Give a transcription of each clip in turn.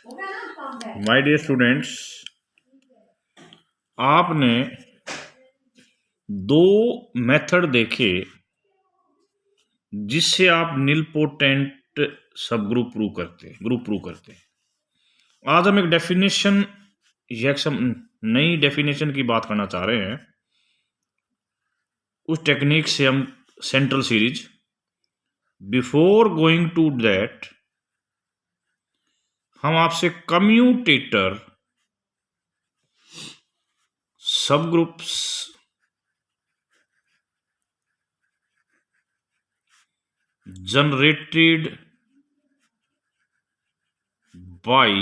My dear students, आपने दो method देखे जिससे आप निलपोटेंट सब ग्रुप प्रूव करते हैं। आज हम एक डेफिनेशन या नई डेफिनेशन की बात करना चाह रहे हैं। उस टेक्निक से हम central series, before going to that हम आपसे commutator subgroups generated by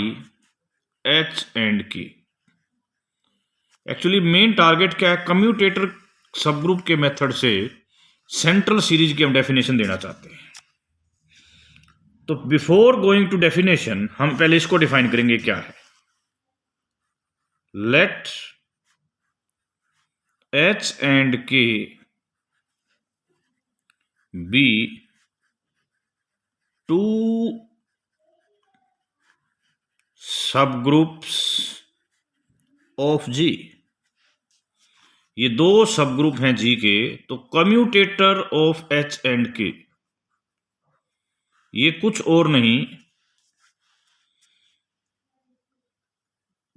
H and K. Actually main target क्या है? कम्यूटेटर सब ग्रुप के मेथड से सेंट्रल सीरीज की हम डेफिनेशन देना चाहते हैं। तो बिफोर गोइंग टू डेफिनेशन हम पहले इसको डिफाइन करेंगे क्या है। लेट एच एंड के बी टू सब ग्रुप्स ऑफ जी। ये दो सब ग्रुप हैं जी के, तो कम्यूटेटर ऑफ एच एंड के ये कुछ और नहीं,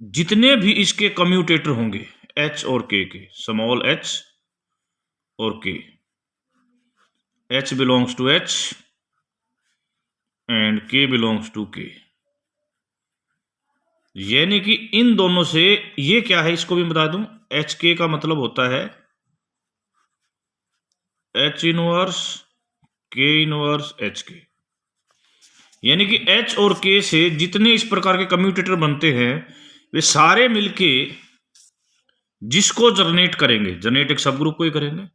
जितने भी इसके कम्यूटेटर होंगे एच और के स्मॉल एच और K, H belongs to H and K belongs to K, यानी कि इन दोनों से ये क्या है इसको भी बता दूं। एच के का मतलब होता है एच इनवर्स के इनवर्स एच के, यानी कि एच और के से जितने इस प्रकार के कम्यूटेटर बनते हैं वे सारे मिलके जिसको जनरेट करेंगे, जनरेट एक सब ग्रुप को ही करेंगे।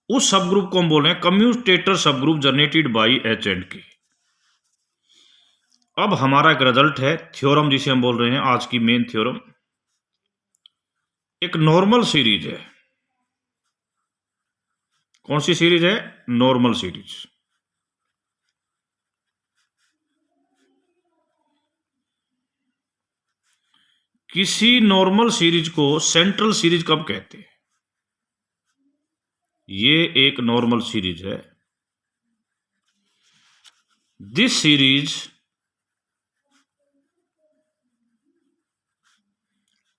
उस सब ग्रुप को हम बोल रहे हैं कम्यूटेटर सब group generated by H and के। अब हमारा एक रिजल्ट है, थ्योरम जिसे हम बोल रहे हैं आज की मेन थ्योरम। एक नॉर्मल सीरीज है। कौन सी सीरीज है? Normal series. किसी नॉर्मल सीरीज को सेंट्रल सीरीज कब कहते हैं? ये एक नॉर्मल सीरीज है। This series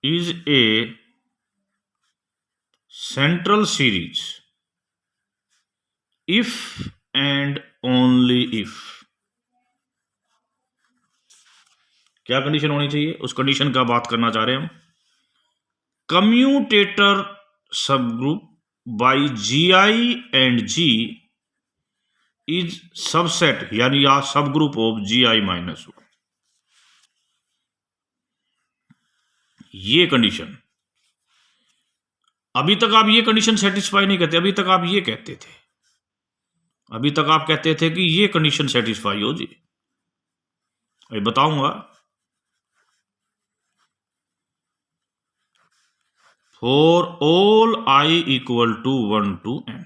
is a central series if and only if। क्या कंडीशन होनी चाहिए? उस कंडीशन का बात करना चाह रहे हैं हम। Commutator subgroup by G I and G is subset, यानी या subgroup of G I minus one. ये कंडीशन, अभी तक आप ये कंडीशन सेटिस्फाई नहीं करते। अभी तक आप ये कहते थे, अभी तक आप कहते थे कि ये कंडीशन सेटिस्फाई हो जी। अभी बताऊंगा। For all I equal to 1 to n।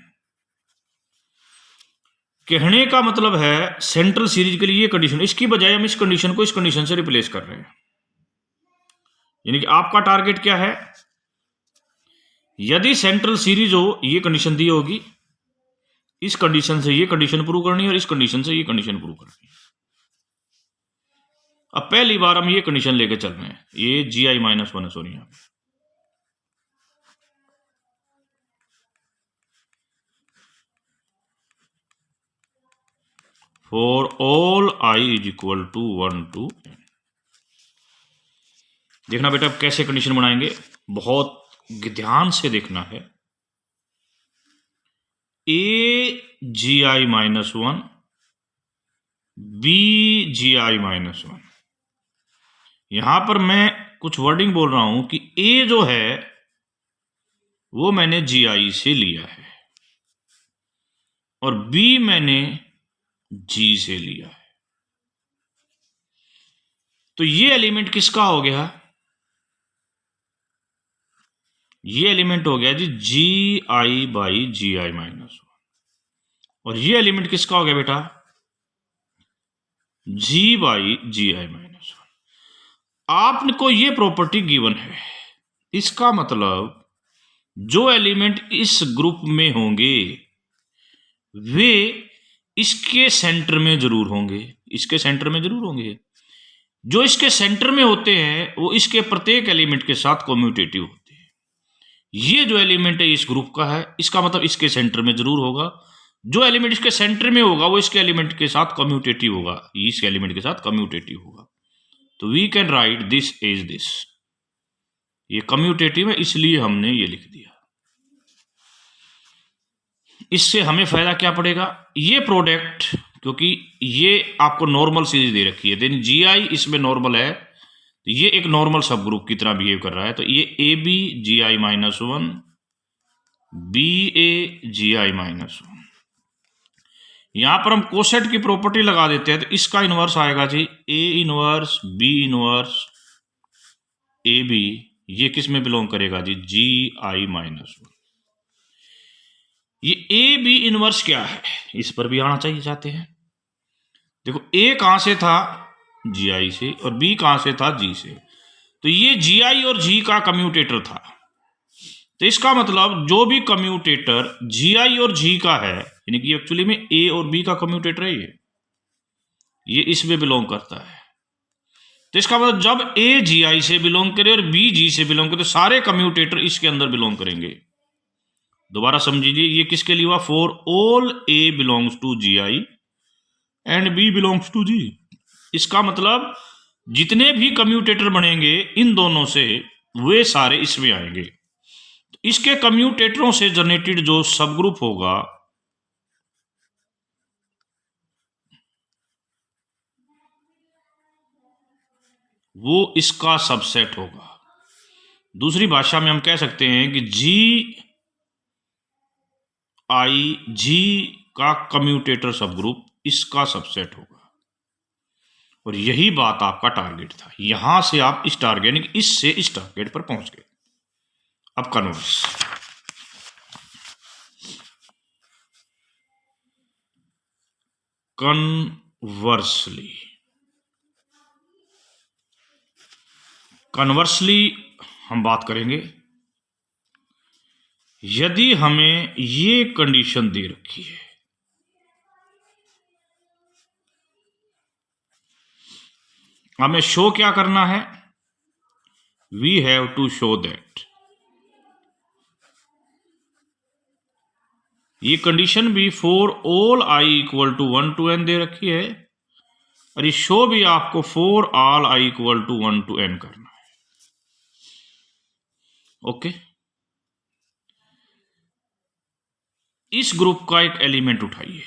कहने का मतलब है सेंट्रल सीरीज के लिए ये कंडीशन, इसकी बजाय हम इस कंडीशन को इस कंडीशन से रिप्लेस कर रहे हैं। यानी कि आपका टारगेट क्या है? यदि सेंट्रल सीरीज हो, ये कंडीशन दी होगी, इस कंडीशन से ये कंडीशन प्रूव करनी है और इस कंडीशन से ये कंडीशन प्रूव करनी है। अब पहली बार हम ये कंडीशन लेके चल रहे हैं, ये जी आई माइनस वन है, सॉरी यहां पे for all I is equal to 1 to n। देखना बेटा अब कैसे कंडीशन बनाएंगे, बहुत ध्यान से देखना है। ए जी I minus one, B ji I minus one. यहां पर मैं कुछ वर्डिंग बोल रहा हूं कि ए जो है वो मैंने जी आई से लिया है और बी मैंने जी से लिया है। तो ये एलिमेंट किसका हो गया? ये एलिमेंट हो गया G G I by G I minus one. और ये एलिमेंट किसका हो गया बेटा? जी बाई जी आई माइनस आपको ये प्रॉपर्टी गिवन है, इसका मतलब जो एलिमेंट इस ग्रुप में होंगे वे इसके सेंटर में जरूर होंगे, इसके सेंटर में जरूर होंगे। जो इसके सेंटर में होते हैं वो इसके प्रत्येक एलिमेंट के साथ कम्यूटेटिव होते हैं। ये जो एलिमेंट है इस ग्रुप का है, इसका मतलब इसके सेंटर में जरूर होगा। जो एलिमेंट इसके सेंटर में होगा वो इसके एलिमेंट के साथ कम्यूटेटिव होगा, इसके एलिमेंट के साथ कम्यूटेटिव होगा। तो we can write this as this, ये कम्यूटेटिव है इसलिए हमने ये लिख दिया। इससे हमें फायदा क्या पड़ेगा, ये प्रोडक्ट, क्योंकि ये आपको नॉर्मल सीरीज दे रखी है, देन GI इसमें नॉर्मल है, तो ये एक नॉर्मल सब ग्रुप की तरह बिहेव कर रहा है। तो ये AB GI-1 BA GI-1, यहां पर हम कोसेट की प्रॉपर्टी लगा देते हैं, तो इसका इनवर्स आएगा जी A inverse B inverse AB, ये किस में बिलोंग करेगा जी GI-1। ये ए बी इनवर्स क्या है, इस पर भी आना चाहिए चाहते हैं। देखो ए कहां से था, GI से, और बी कहां से था, G से। तो ये GI और G का कम्यूटेटर था, तो इसका मतलब जो भी कम्यूटेटर GI और G का है, यानी कि एक्चुअली में A और B का कम्यूटेटर है, ये इसमें बिलोंग करता है। तो इसका मतलब जब A GI से बिलोंग करे और B G से बिलोंग करे तो सारे कम्यूटेटर इसके अंदर बिलोंग करेंगे। दोबारा समझिए, ये किसके लिए हुआ, for all A belongs to GI and B belongs to G। इसका मतलब जितने भी कम्यूटेटर बनेंगे इन दोनों से वे सारे इसमें आएंगे। तो इसके कम्यूटेटरों से जनरेटेड जो सब ग्रुप होगा वो इसका सबसेट होगा। दूसरी भाषा में हम कह सकते हैं कि GI का कम्यूटेटर सब ग्रुप इसका सबसेट होगा, और यही बात आपका टारगेट था। यहां से आप इस टारगेट, यानी कि इससे इस टारगेट पर पहुंच गए। अब कन्वर्स, कन्वर्सली हम बात करेंगे। यदि हमें ये कंडीशन दे रखी है, हमें शो क्या करना है, we have to show that, ये कंडीशन भी for all I equal to 1 to n दे रखी है, और ये शो भी आपको for all I equal to 1 to n करना है। ओके, इस ग्रुप का एक एलिमेंट उठाइए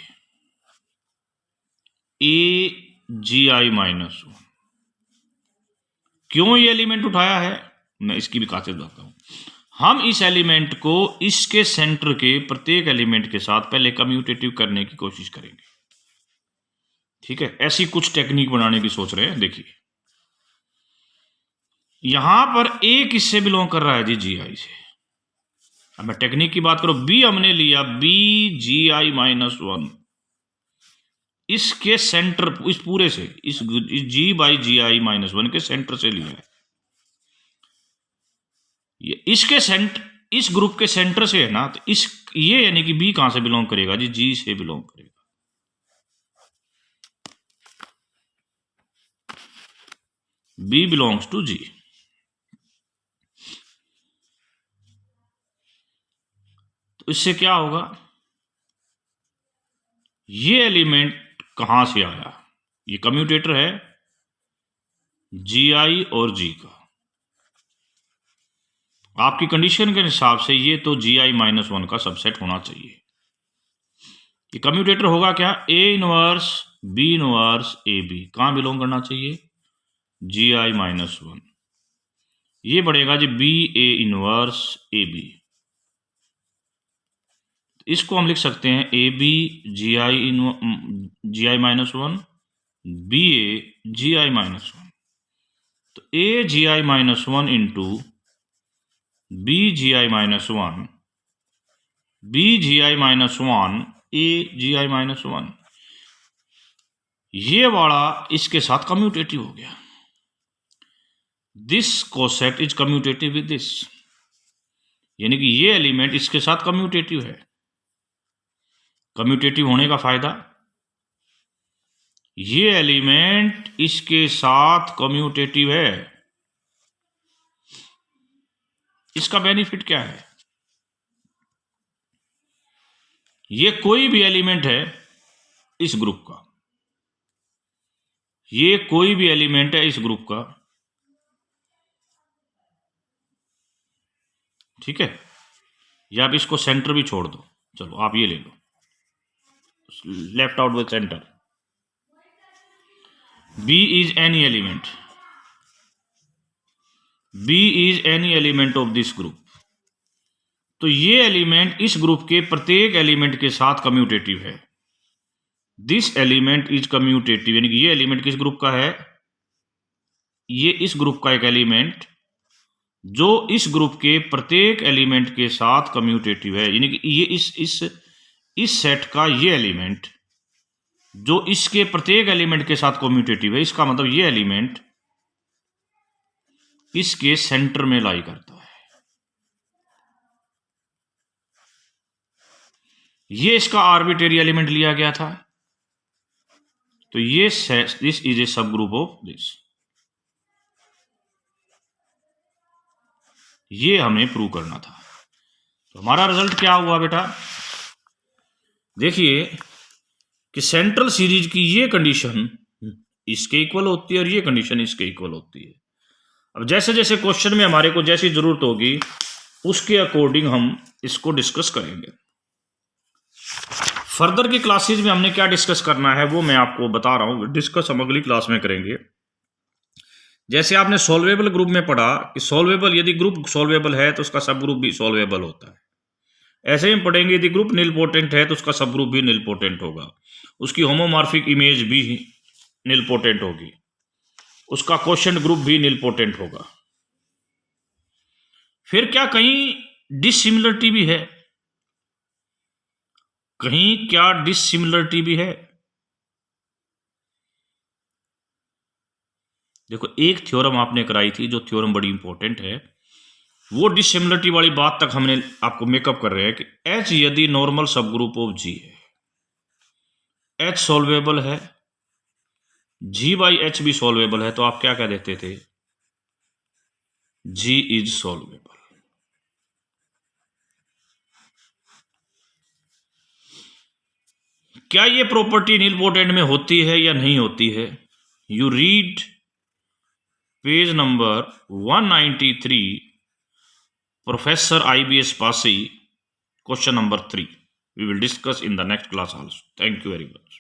A GI-1। क्यों ये एलिमेंट उठाया है, मैं इसकी भी खासियत बताता हूं। हम इस एलिमेंट को इसके सेंटर के प्रत्येक एलिमेंट के साथ पहले कम्यूटेटिव करने की कोशिश करेंगे, ठीक है। ऐसी कुछ टेक्निक बनाने की सोच रहे हैं। देखिए यहां पर A किससे बिलोंग कर रहा है जी, GI से। अब मैं टेक्निक की बात करूं, B हमने लिया B GI-1, इसके सेंटर, इस पूरे से, इस G/GI-1 के सेंटर से लिया है। ये इसके सेंटर, इस ग्रुप के सेंटर से है ना, तो इस ये यानी कि B कहां से बिलोंग करेगा जी, G से बिलोंग करेगा। B belongs to G। तो इससे क्या होगा, ये एलिमेंट कहां से आया, ये कम्यूटेटर है GI और G का। आपकी कंडीशन के हिसाब से ये तो GI-1 का सबसेट होना चाहिए। ये कम्यूटेटर होगा क्या, A inverse B inverse AB कहां बिलोंग करना चाहिए, GI-1। ये बढ़ेगा जी BA इनवर्स AB। इसको हम लिख सकते हैं AB GI-1 BA GI-1। तो A GI-1 into B GI-1 B GI-1 A GI-1, ये वाला इसके साथ कम्यूटेटिव हो गया। This coset is commutative with this, यानी कि ये एलिमेंट इसके साथ कम्यूटेटिव है। कम्यूटेटिव होने का फायदा, ये एलिमेंट इसके साथ कम्यूटेटिव है। इसका बेनिफिट क्या है? ये कोई भी एलिमेंट है इस ग्रुप का, ये कोई भी एलिमेंट है इस ग्रुप का, ठीक है। या आप इसको सेंटर भी छोड़ दो, चलो आप ये ले लो, left out with centre. B is any element, B is any element of this group, तो ये एलिमेंट इस ग्रुप के प्रत्येक एलिमेंट के साथ कम्यूटेटिव है। दिस एलिमेंट इज कम्यूटेटिव, यानी कि ये एलिमेंट किस ग्रुप का है? ये इस ग्रुप का एक एलिमेंट जो इस ग्रुप के प्रत्येक एलिमेंट के साथ कम्यूटेटिव है, यानी कि ये इस सेट का ये एलिमेंट जो इसके प्रत्येक एलिमेंट के साथ कम्यूटेटिव है। इसका मतलब ये एलिमेंट इसके सेंटर में लाई करता है। ये इसका आर्बिट्रेरी एलिमेंट लिया गया था, तो ये दिस इज ए सब ग्रुप ऑफ दिस। ये हमें प्रूव करना था। तो हमारा रिजल्ट क्या हुआ बेटा? देखिए कि सेंट्रल सीरीज की ये कंडीशन इसके इक्वल होती है और ये कंडीशन इसके इक्वल होती है। अब जैसे जैसे क्वेश्चन में हमारे को जैसी जरूरत होगी उसके अकॉर्डिंग हम इसको डिस्कस करेंगे। फर्दर की क्लासेज में हमने क्या डिस्कस करना है वो मैं आपको बता रहा हूँ, डिस्कस हम अगली क्लास में करेंगे। जैसे आपने सॉल्वेबल ग्रुप में पढ़ा कि सॉल्वेबल, यदि ग्रुप सॉल्वेबल है तो उसका सब ग्रुप भी सॉल्वेबल होता है। ऐसे ही पढ़ेंगे यदि ग्रुप निलपोटेंट है तो उसका सब ग्रुप भी निलपोटेंट होगा, उसकी होमोमॉर्फिक इमेज भी निलपोटेंट होगी, उसका क्वोशंट ग्रुप भी निलपोटेंट होगा। फिर क्या कहीं डिसिमिलरिटी भी है? कहीं क्या डिसिमिलरिटी भी है? देखो एक थ्योरम आपने कराई थी जो थ्योरम बड़ी इंपॉर्टेंट है, वो डिसिमिलरिटी वाली बात तक हमने आपको मेकअप कर रहे हैं कि H यदि normal subgroup of G है, H सॉल्वेबल है, G बाई H भी सॉल्वेबल है, तो आप क्या कह देते थे? G is solvable. क्या ये प्रॉपर्टी निलपोटेंट में होती है या नहीं होती है? You read page number 193, Professor IBS Passy, question number 3. We will discuss in the next class also. Thank you very much.